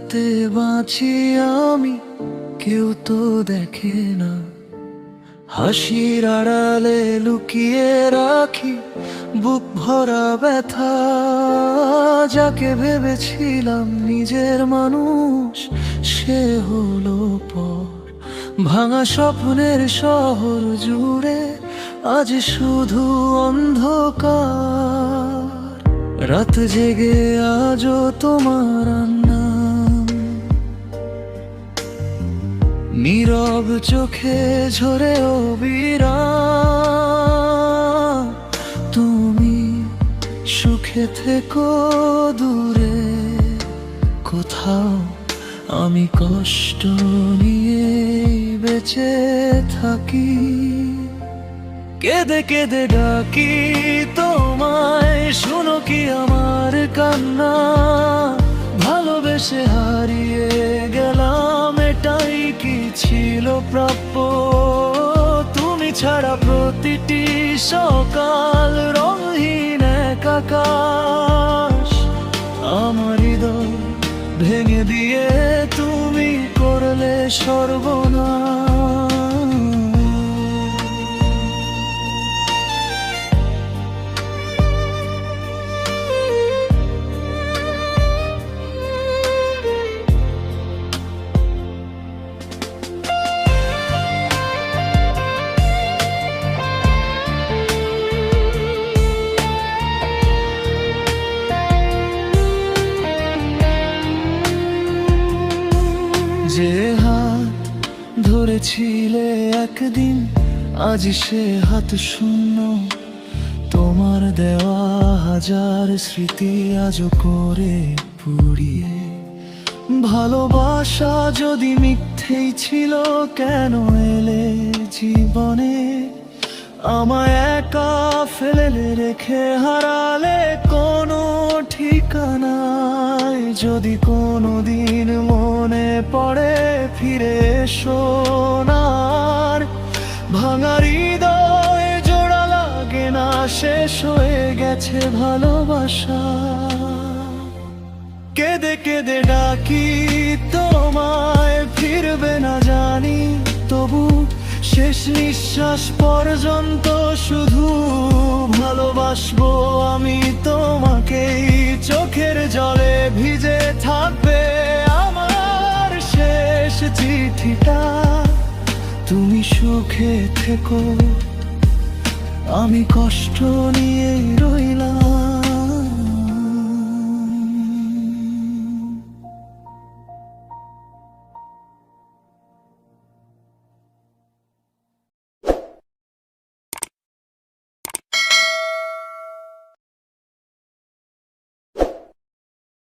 রাতে বাঁচি আমি, কেউ তো দেখে না। হাসির আড়ালে লুকিয়ে রাখি বুক ভরা ব্যথা। যাকে ভেবেছিলাম নিজের মানুষ, সে হলো পর। ভাঙা স্বপ্নের শহর জুড়ে আজ শুধু অন্ধকার। রাত জেগে আজও তোমার নাম, নীরব চোখে ঝরে অবিরাম। তুমি সুখে থেকো দূরে কোথাও, আমি কষ্ট নিয়ে বেঁচে থাকি। কেঁদে কেঁদে ডাকি তোমায়, শুনো কি আমার কান্না। ভালোবেসে হারিয়ে গেলাম, এটাই কি ছিল প্রাপ্য? তুমি ছাড়া প্রতিটি সকাল রঙহীন এক আকাশ। আমার হৃদয় ভেঙে দিয়ে তুমি করলে সর্বনাশ। যে হাত ধরেছিলে একদিন, আজ সে হাত শূন্য। তোমার দেওয়া হাজার স্মৃতি আজও করে পুড়িয়ে। ভালোবাসা যদি মিথ্যেই ছিল, কেন এলে জীবনে? আমায় একা ফেলে রেখে হারালে কোনো ঠিকানায়। যদি কোনো দিন মনে পড়ে ফিরে এসো না। ভাঙা হৃদয় জোড়া লাগে না, শেষ হয়ে গেছে ভালোবাসা। কেঁদে কেঁদে ডাকি তোমায়, ফিরবে না জানি, তবু শেষ নিঃশ্বাস পর্যন্ত শুধু ভালোবাসবো আমি তোমাকেই। চোখের জলে ভিজে থাকবে আমার শেষ চিঠিটা। তুমি সুখে থেকো, আমি কষ্ট নিয়ে রইলাম।